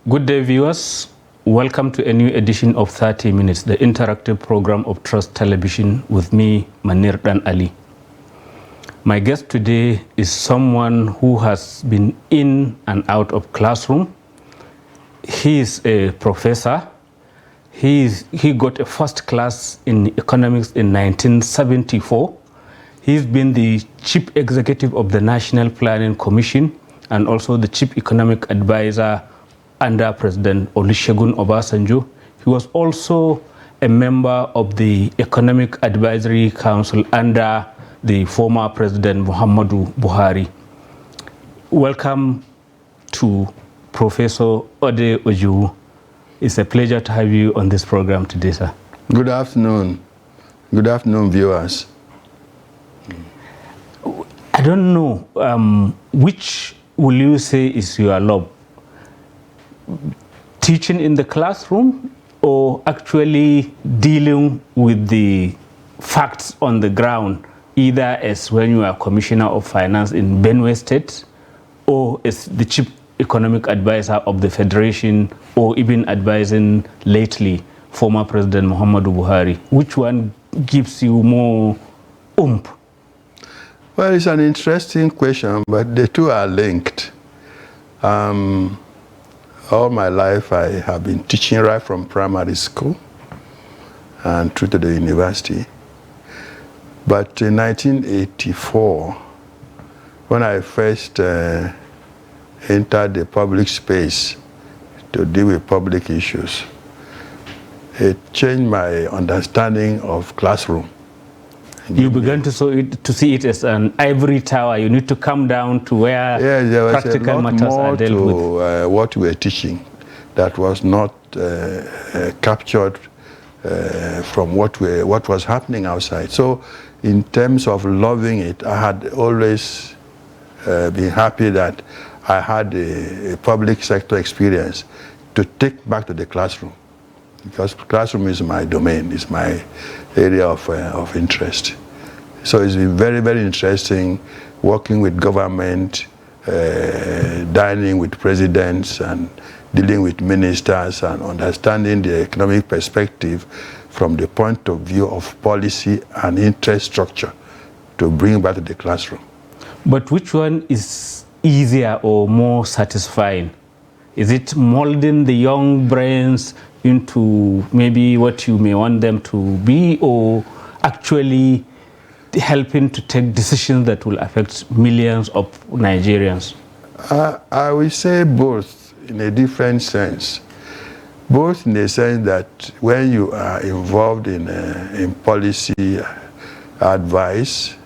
Good day, viewers. Welcome to a new edition of 30 Minutes, the interactive program of Trust Television with me, Manir Dan Ali. My guest today is someone who has been in and out of classroom. He is a professor. He got a first class in economics in 1974. He's been the chief executive of the National Planning Commission and also the chief economic advisor under President Olusegun Obasanjo. He was also a member of the Economic Advisory Council under the former President Muhammadu Buhari. Welcome to Professor Ojowu. It's a pleasure to have you on this program today, sir. Good afternoon. Good afternoon, viewers. I don't know, which will you say is your love? Teaching in the classroom or actually dealing with the facts on the ground, either as when you are Commissioner of Finance in Benue State or as the Chief Economic Advisor of the Federation or even advising lately former President Muhammadu Buhari? Which one gives you more oomph? Well, it's an interesting question, but the two are linked. All my life, I have been teaching right from primary school and through to the university. But in 1984, when I first entered the public space to deal with public issues, it changed my understanding of classroom. You began to see it as an ivory tower. You need to come down to where practical matters are dealt with. What we were teaching that was not captured from what was happening outside. So in terms of loving it, I had always been happy that I had a public sector experience to take back to the classroom, because classroom is my domain, is my area of interest. So it's been very, very interesting working with government, dining with presidents and dealing with ministers and understanding the economic perspective from the point of view of policy and interest structure to bring back to the classroom. But which one is easier or more satisfying? Is it molding the young brains into maybe what you may want them to be, or actually helping to take decisions that will affect millions of Nigerians? I will say both in a different sense. Both in the sense that when you are involved in policy advice,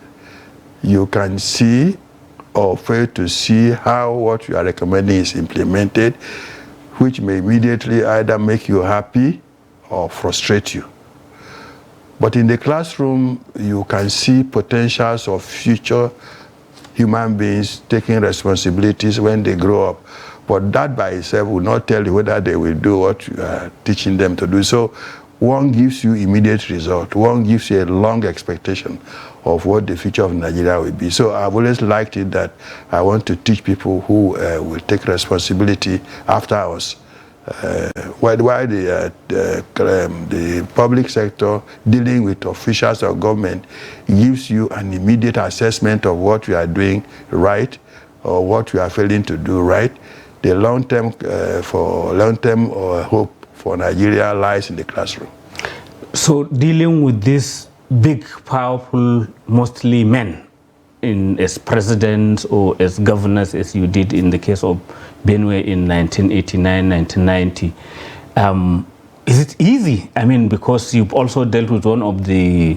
you can see or fail to see how what you are recommending is implemented, which may immediately either make you happy or frustrate you. But in the classroom, you can see potentials of future human beings taking responsibilities when they grow up. But that by itself will not tell you whether they will do what you are teaching them to do. So one gives you immediate result. One gives you a long expectation of what the future of Nigeria will be. So I've always liked it that I want to teach people who will take responsibility after us. While the public sector dealing with officials of government gives you an immediate assessment of what you are doing right or what you are failing to do right, the long-term hope for Nigeria lies in the classroom. So dealing with these big, powerful, mostly men, as presidents or as governors, as you did in the case of Benue in 1989, 1990. Is it easy? I mean, because you've also dealt with one of the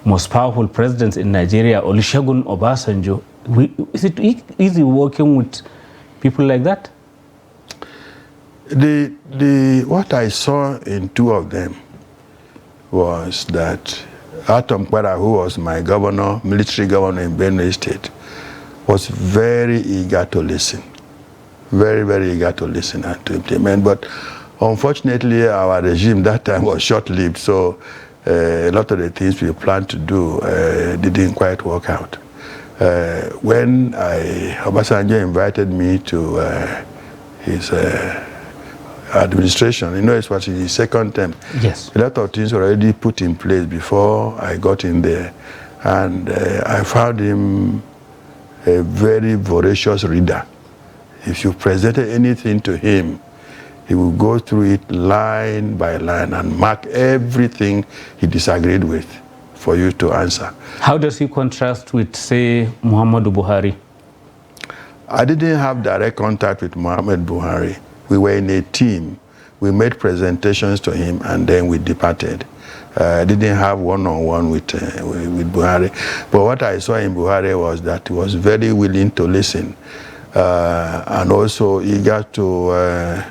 most powerful presidents in Nigeria, Olusegun Obasanjo. Is it easy working with people like that? What I saw in two of them was that Atom Kwara, who was my governor, military governor in Benue State, was very eager to listen. Very, very eager to listen and to implement. But unfortunately, our regime that time was short-lived, so a lot of the things we planned to do didn't quite work out. When Obasanjo invited me to his administration. You know, it was in his second term. Yes. A lot of things were already put in place before I got in there. And I found him a very voracious reader. If you presented anything to him, he would go through it line by line and mark everything he disagreed with for you to answer. How does he contrast with, say, Muhammadu Buhari? I didn't have direct contact with Muhammad Buhari. We were in a team. We made presentations to him and then we departed. I didn't have one-on-one with Buhari. But what I saw in Buhari was that he was very willing to listen and also eager to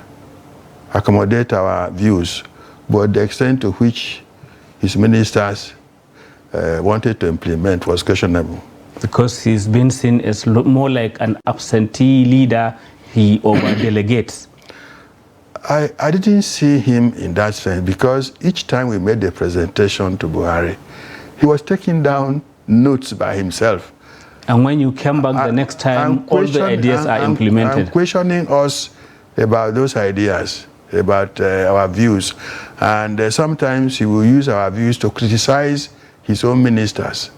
accommodate our views. But the extent to which his ministers wanted to implement was questionable. Because he's been seen as more like an absentee leader, he over-delegates. I didn't see him in that sense because each time we made a presentation to Buhari, he was taking down notes by himself. And when you came back the next time, all the ideas are implemented. I'm questioning us about those ideas, about our views. And sometimes he will use our views to criticize his own ministers.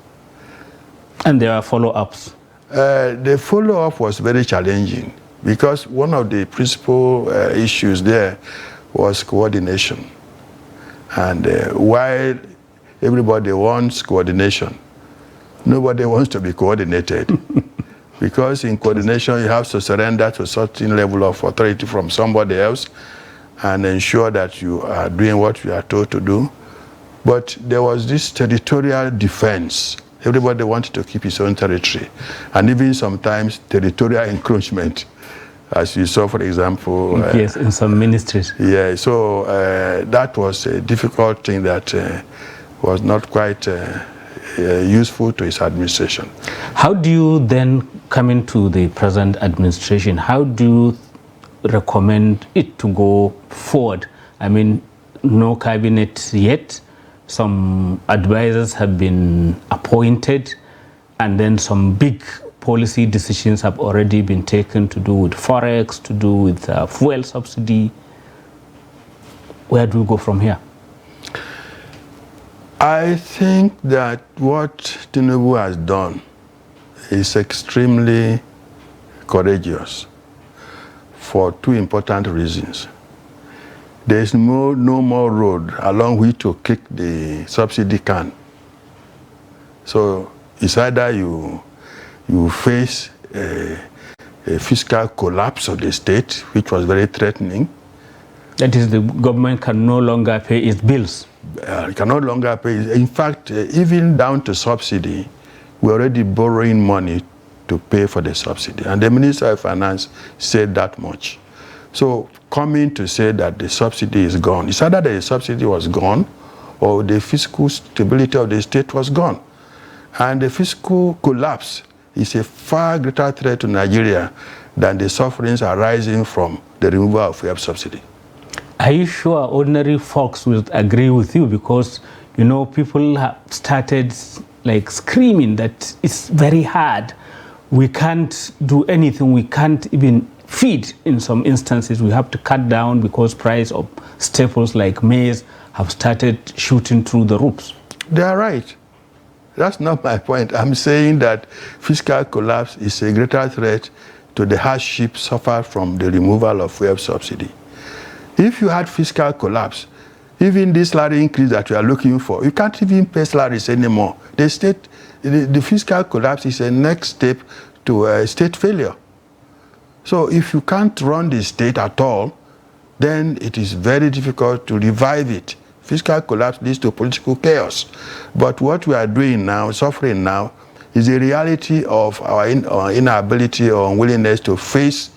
And there are follow-ups. The follow-up was very challenging because one of the principal issues there was coordination. And while everybody wants coordination, nobody wants to be coordinated. Because in coordination, you have to surrender to a certain level of authority from somebody else and ensure that you are doing what you are told to do. But there was this territorial defense. Everybody wanted to keep his own territory. And even sometimes territorial encroachment, as you saw, for example. Yes, in some ministries. Yeah, so that was a difficult thing that was not quite useful to his administration. How do you then come into the present administration? How do you recommend it to go forward? I mean, no cabinet yet. Some advisors have been appointed, and then some big policy decisions have already been taken to do with forex, to do with fuel subsidy. Where do we go from here? I think that what Tinubu has done is extremely courageous for two important reasons. There is no more road along which to kick the subsidy can. So it's either you face a fiscal collapse of the state, which was very threatening. That is, the government can no longer pay its bills. It can no longer pay. In fact, even down to subsidy, we're already borrowing money to pay for the subsidy. And the Minister of Finance said that much. So coming to say that the subsidy is gone, it's either the subsidy was gone or the fiscal stability of the state was gone. And the fiscal collapse is a far greater threat to Nigeria than the sufferings arising from the removal of fuel subsidy. Are you sure ordinary folks will agree with you? Because, you know, people have started like screaming that it's very hard. We can't do anything. We can't even feed in some instances. We have to cut down because price of staples like maize have started shooting through the roofs. They are right. That's not my point. I'm saying that fiscal collapse is a greater threat to the hardship suffered from the removal of fuel subsidy. If you had fiscal collapse, even this salary increase that you are looking for, you can't even pay salaries anymore. The fiscal collapse is a next step to state failure. So if you can't run the state at all, then it is very difficult to revive it. Fiscal collapse leads to political chaos. But what we are doing now, suffering now, is the reality of our inability or unwillingness to face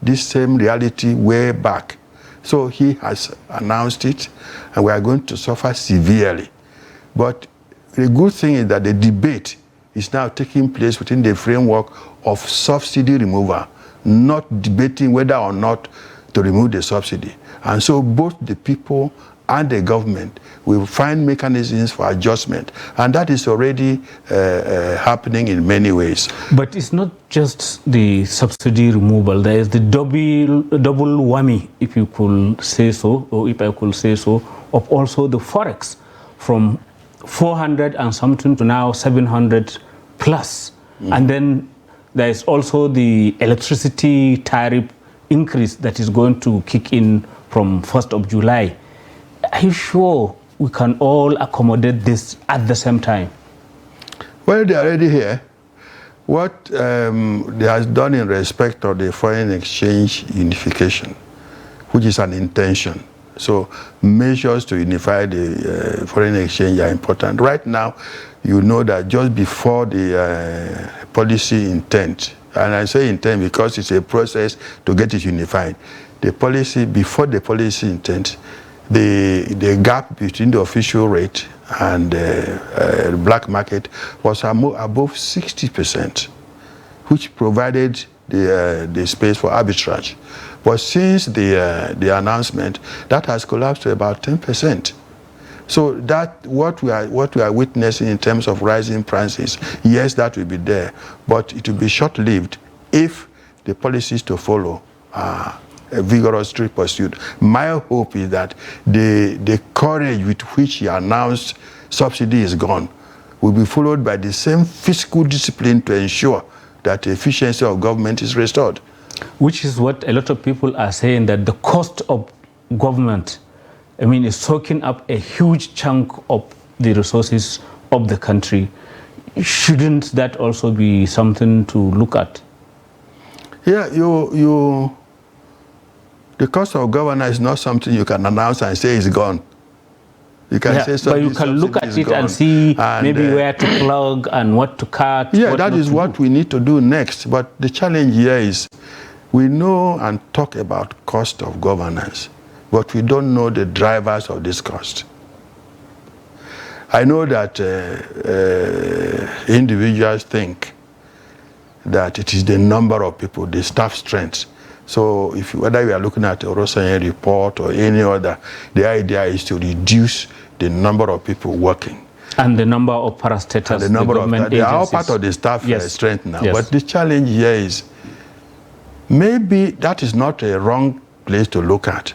this same reality way back. So he has announced it, and we are going to suffer severely. But the good thing is that the debate is now taking place within the framework of subsidy removal, not debating whether or not to remove the subsidy. And so both the people and the government will find mechanisms for adjustment, and that is already happening in many ways. But it's not just the subsidy removal. There is the double whammy, if you could say so, or if I could say so, of also the forex from 400 and something to now 700 plus. And then there is also the electricity tariff increase that is going to kick in from 1st of July. Are you sure we can all accommodate this at the same time? Well, they are already here. What they has done in respect of the foreign exchange unification, which is an intention. So measures to unify the foreign exchange are important. Right now, you know that just before the policy intent, and I say intent because it's a process to get it unified, the policy, before the policy intent, the gap between the official rate and the black market was above 60%, which provided the space for arbitrage. But since the announcement, that has collapsed to about 10%. So that what we are witnessing in terms of rising prices, yes, that will be there, but it will be short-lived if the policies to follow are vigorously pursued. My hope is that the courage with which he announced subsidy is gone will be followed by the same fiscal discipline to ensure that the efficiency of government is restored. Which is what a lot of people are saying, that the cost of government, I mean, is soaking up a huge chunk of the resources of the country. Shouldn't that also be something to look at? Yeah, the cost of governance is not something you can announce and say it's gone. You can say something, but you can look at it and see maybe where to plug and what to cut. Yeah, that is what we need to do next. But the challenge here is we know and talk about cost of governance, but we don't know the drivers of this cost. I know that individuals think that it is the number of people, the staff strength. So whether we are looking at a Rosanye report or any other, the idea is to reduce the number of people working. And the number of parastatals, and the number the of government they are all agencies. part of the staff Yes. strength now. Yes. But the challenge here is maybe that is not a wrong place to look at.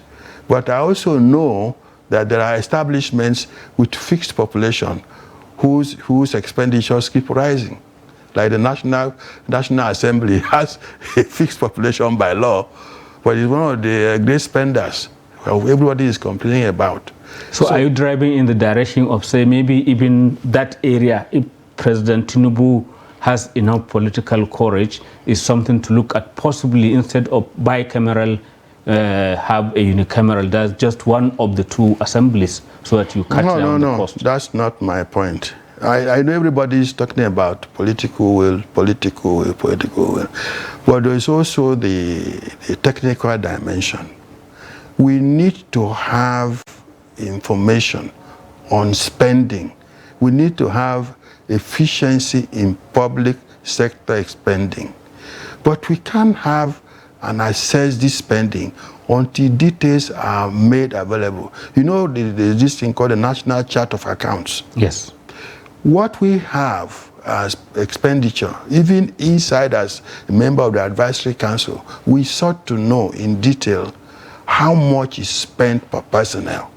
But I also know that there are establishments with fixed population whose expenditures keep rising. Like the National Assembly has a fixed population by law, but it's one of the great spenders everybody is complaining about. So are you driving in the direction of, say, maybe even that area, if President Tinubu has enough political courage, is something to look at, possibly instead of bicameral, have a unicameral, that's just one of the two assemblies, so that you cut down the cost? That's not my point. I know everybody is talking about political will, but there is also the technical dimension. We need to have information on spending. We need to have efficiency in public sector spending. But we can't have and assess this spending until details are made available. You know, there's this thing called the National Chart of Accounts. Yes. What we have as expenditure, even inside as a member of the advisory council, we sought to know in detail how much is spent per personnel,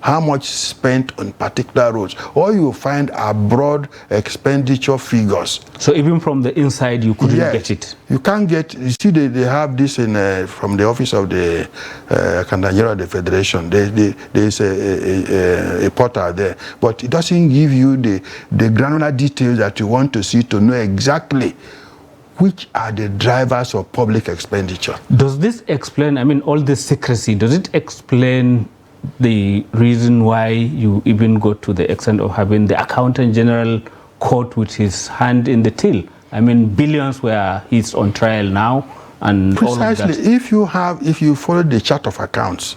how much is spent on particular roads. All you find are broad expenditure figures. So even from the inside, you couldn't get it? You can't get, you see, they have this in, from the office of the Accountant General of the Federation. There's a portal there, but it doesn't give you the granular details that you want to see to know exactly which are the drivers of public expenditure. Does this explain, I mean, all this secrecy, does it explain the reason why you even go to the extent of having the Accountant General caught with his hand in the till? I mean, billions where he's on trial now, and precisely, all of that. If you follow the chart of accounts,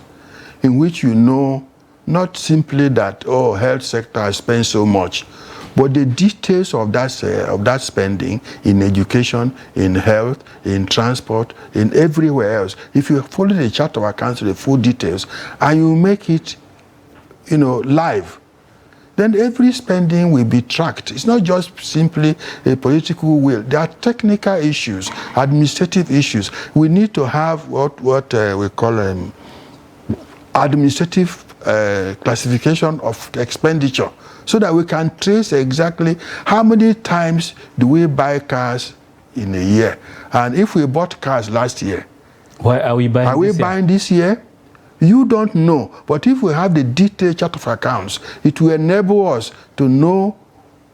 in which you know not simply that, oh, health sector has spent so much, but the details of that spending in education, in health, in transport, in everywhere else. If you follow the chart of accounts, the full details, and you make it live, then every spending will be tracked. It's not just simply a political will. There are technical issues, administrative issues. We need to have what we call administrative classification of expenditure, so that we can trace exactly how many times do we buy cars in a year. And if we bought cars last year, why are we buying? Are we buying this year? You don't know. But if we have the detailed chart of accounts, it will enable us to know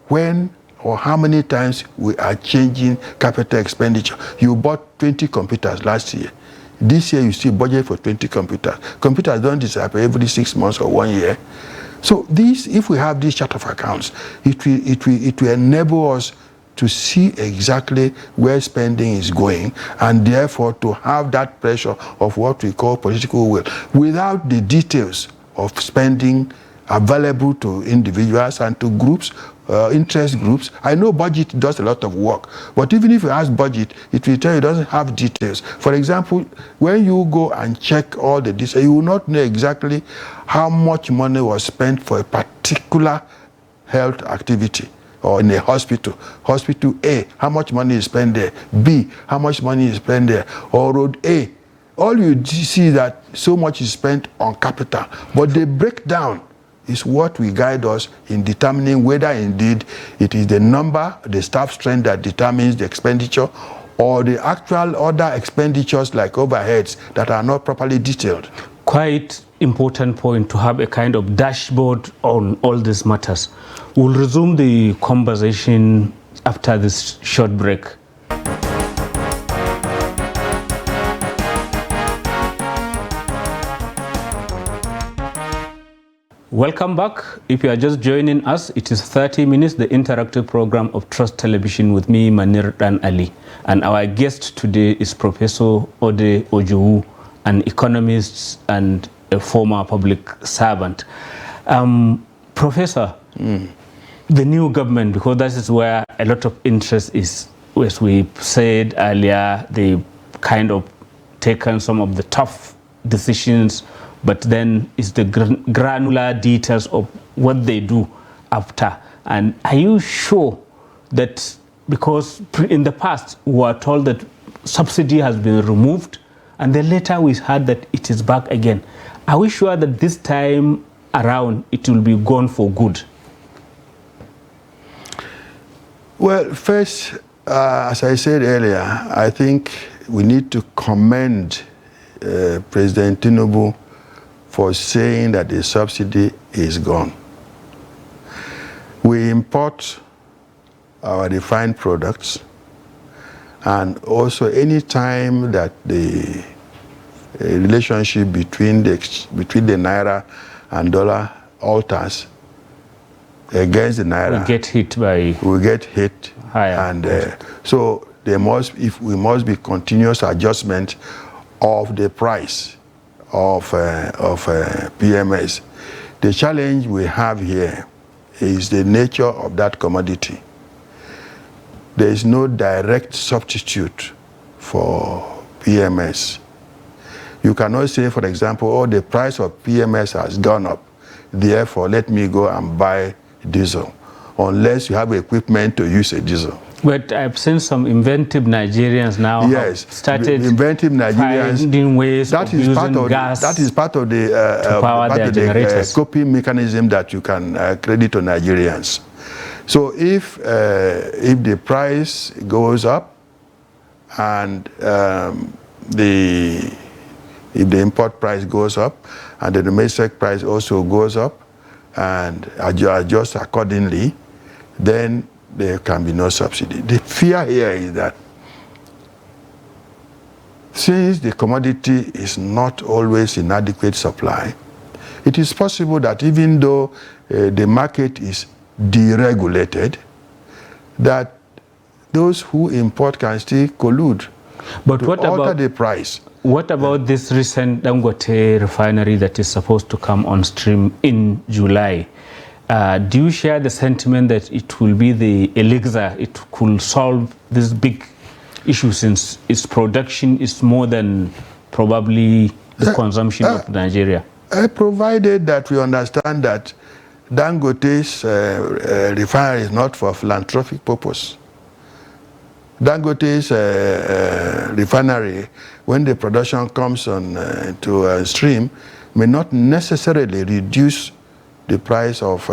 when or how many times we are changing capital expenditure. You bought 20 computers last year. This year you still budget for 20 computers. Computers don't disappear every 6 months or 1 year. So if we have this chart of accounts, it will enable us to see exactly where spending is going, and therefore to have that pressure of what we call political will, without the details of spending available to individuals and to groups, interest groups. I know budget does a lot of work, but even if you ask budget, it will tell you it doesn't have details. For example, when you go and check all the details, you will not know exactly how much money was spent for a particular health activity. Or in a hospital A, how much money is spent there? B, how much money is spent there? Or road A. All you see is that so much is spent on capital. But the breakdown is what will guide us in determining whether indeed it is the number, the staff strength that determines the expenditure, or the actual other expenditures like overheads that are not properly detailed. Quite important point to have a kind of dashboard on all these matters. We'll resume the conversation after this short break. Welcome back. If you are just joining us, it is 30 Minutes, the interactive program of Trust Television with me, Manir Dan Ali. And our guest today is Professor Ojowu, an economist and a former public servant. Professor, the new government, because that is where a lot of interest is, as we said earlier, they kind of taken some of the tough decisions, but then it's the granular details of what they do after. And are you sure that, because in the past we were told that subsidy has been removed, and then later we heard that it is back again. Are we sure that this time around it will be gone for good? Well, first, as I said earlier, I think we need to commend President Tinubu for saying that the subsidy is gone. We import our refined products, and also any time that the relationship between the naira and dollar alters against the naira, we get hit higher. And so we must be continuous adjustment of the price of PMS. The challenge we have here is the nature of that commodity. There is no direct substitute for PMS. You cannot say, for example, oh, the price of PMS has gone up, therefore let me go and buy diesel, unless you have equipment to use a diesel. But I've seen some inventive Nigerians now have started finding ways of using gas. That is part of the coping mechanism that you can credit to Nigerians. So if the price goes up and if the import price goes up and the domestic price also goes up and adjust accordingly, then there can be no subsidy. The fear here is that since the commodity is not always in adequate supply, it is possible that even though the market is deregulated, that those who import can still collude to alter the price. What about this recent Dangote refinery that is supposed to come on stream in July? Do you share the sentiment that it will be the elixir, it could solve this big issue, since its production is more than probably the consumption of Nigeria? Provided that we understand that Dangote's refinery is not for philanthropic purpose. Dangote's refinery, when the production comes on to stream, may not necessarily reduce the price of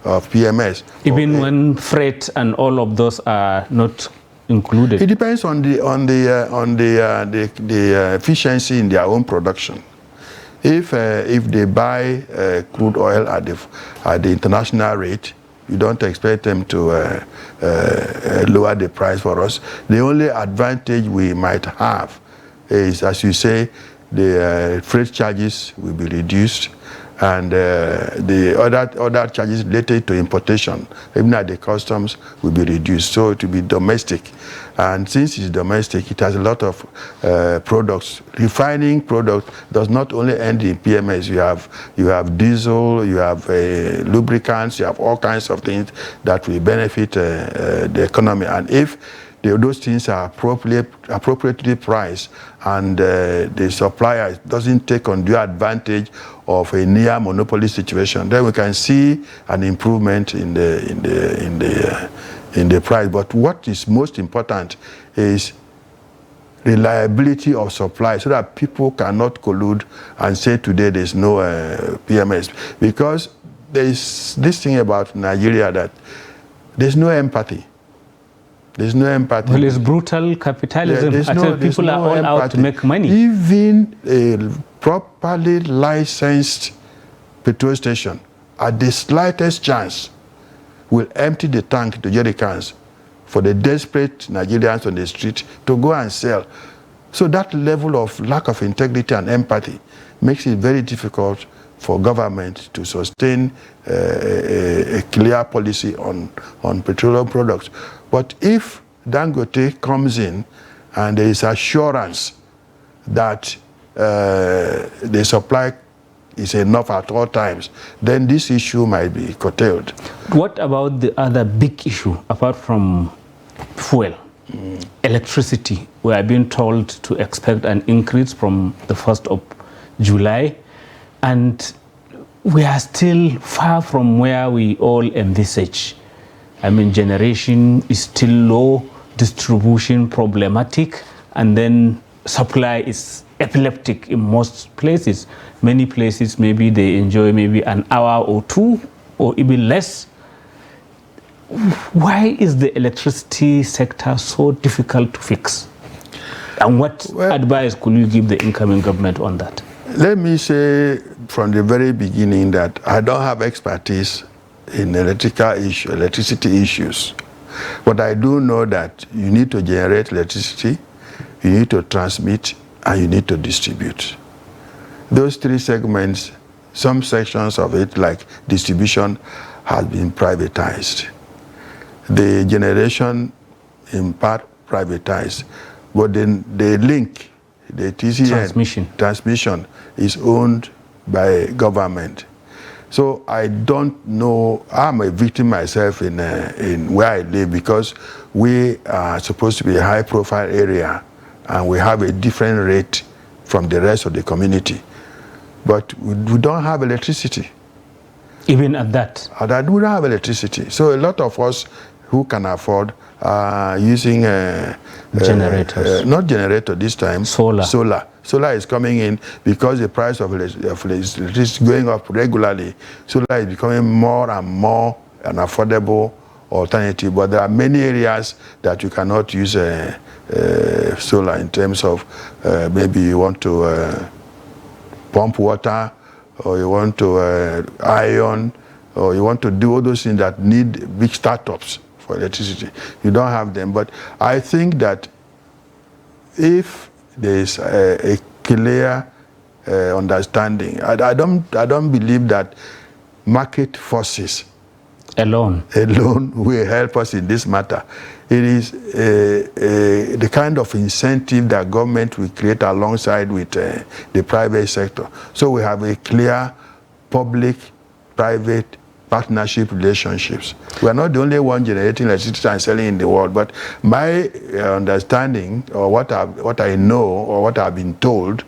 PMS. Even when freight and all of those are not included. It depends on the efficiency in their own production. If they buy crude oil at the international rate, you don't expect them to lower the price for us. The only advantage we might have is, as you say, the freight charges will be reduced, and the other charges related to importation, even at the customs, will be reduced. So it will be domestic. And since it's domestic, it has a lot of products. Refining product does not only end in PMS. You have diesel, you have lubricants, you have all kinds of things that will benefit the economy. And if those things are appropriately priced, and the supplier doesn't take undue advantage of a near monopoly situation, then we can see an improvement in the price. But what is most important is reliability of supply, so that people cannot collude and say today there's no PMS. Because there is this thing about Nigeria that there's no empathy. There's no empathy. Well, it's brutal capitalism. People are all empathy. Out to make money. Even a properly licensed petrol station, at the slightest chance, will empty the tank to jerry cans for the desperate Nigerians on the street to go and sell. So that level of lack of integrity and empathy makes it very difficult for government to sustain a clear policy on petroleum products. But if Dangote comes in and there is assurance that the supply is enough at all times, then this issue might be curtailed. What about the other big issue, apart from fuel? Electricity. We are being told to expect an increase from the 1st of July, and we are still far from where we all envisage. I mean, generation is still low, distribution problematic, and then supply is epileptic in most places. Many places, maybe they enjoy maybe an hour or two, or even less. Why is the electricity sector so difficult to fix? And what advice could you give the incoming government on that? Let me say from the very beginning that I don't have expertise in electricity issues. But I do know that you need to generate electricity, you need to transmit, and you need to distribute. Those three segments, some sections of it, like distribution, has been privatized. The generation, in part, privatized. But then the link, the TCN, transmission, is owned by government. So I don't know, I'm a victim myself in where I live, because we are supposed to be a high profile area and we have a different rate from the rest of the community. But we don't have electricity. Even at that? We don't have electricity. So a lot of us who can afford using generators. Not generator this time. Solar. Solar is coming in because the price of electricity is going up regularly. Solar is becoming more and more an affordable alternative. But there are many areas that you cannot use solar, in terms of maybe you want to pump water, or you want to iron, or you want to do all those things that need big startups for electricity. You don't have them. But I think that if there is a clear understanding, I don't believe that market forces alone will help us in this matter. It is the kind of incentive that government will create alongside with the private sector. So we have a clear public-private partnership relationships. We are not the only one generating electricity and selling in the world, but my understanding, or what I know, or what I've been told,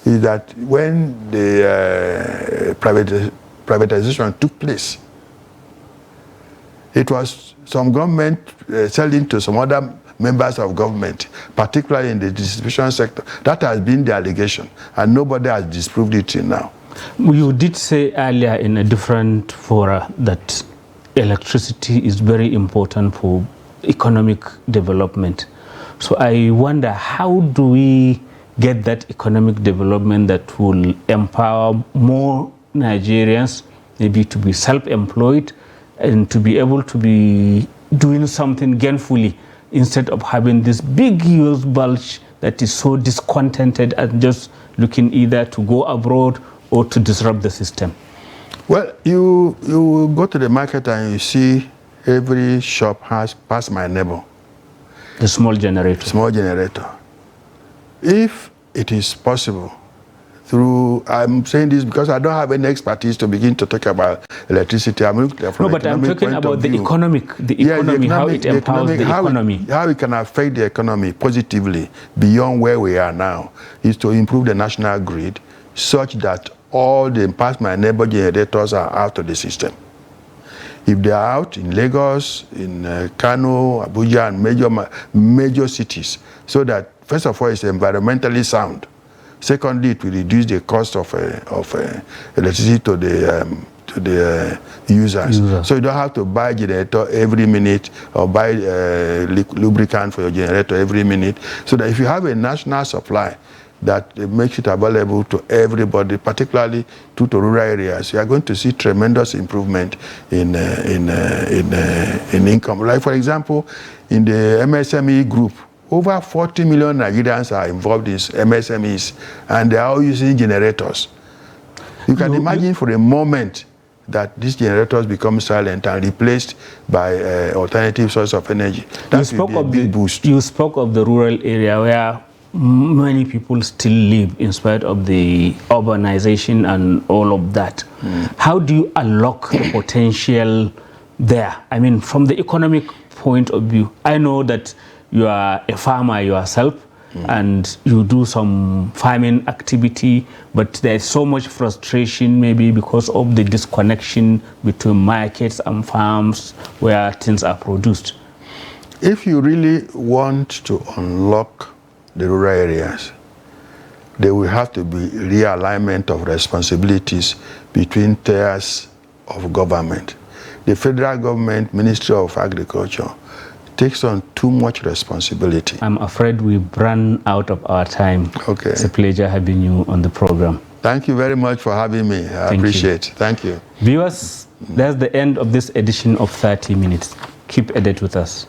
is that when the privatization took place, it was some government selling to some other members of government, particularly in the distribution sector. That has been the allegation, and nobody has disproved it till now. You did say earlier in a different fora that electricity is very important for economic development. So I wonder, how do we get that economic development that will empower more Nigerians, maybe to be self-employed and to be able to be doing something gainfully instead of having this big huge bulge that is so discontented and just looking either to go abroad or to disrupt the system? Well, you go to the market and you see every shop has Pass My Neighbor. The small generator. Small generator. If it is possible through, I'm saying this because I don't have any expertise to begin to talk about electricity. I'm looking from no, but I'm talking about the economy, how it empowers the economy. How it can affect the economy positively beyond where we are now is to improve the national grid such that all the Pass My Neighbor generators are out of the system. If they are out in Lagos, in Kano, Abuja, and major cities, so that first of all it's environmentally sound. Secondly, it will reduce the cost of electricity to the users. So you don't have to buy a generator every minute or buy lubricant for your generator every minute. So that if you have a national supply that makes it available to everybody, particularly to rural areas, you are going to see tremendous improvement in income. Like for example, in the MSME group, over 40 million Nigerians are involved in MSMEs, and they are all using generators. You can imagine for a moment that these generators become silent and replaced by alternative source of energy. That will be a big boost. You spoke of the rural area where many people still live in spite of the urbanization and all of that. How do you unlock the potential there? I mean, from the economic point of view, I know that you are a farmer yourself and you do some farming activity, but there's so much frustration maybe because of the disconnection between markets and farms where things are produced. If you really want to unlock the rural areas, there will have to be realignment of responsibilities between tiers of government. The federal government, Ministry of Agriculture, takes on too much responsibility. I'm afraid we've run out of our time. Okay. It's a pleasure having you on the program. Thank you very much for having me. I appreciate it. Thank you. Viewers, that's the end of this edition of 30 Minutes. Keep at it with us.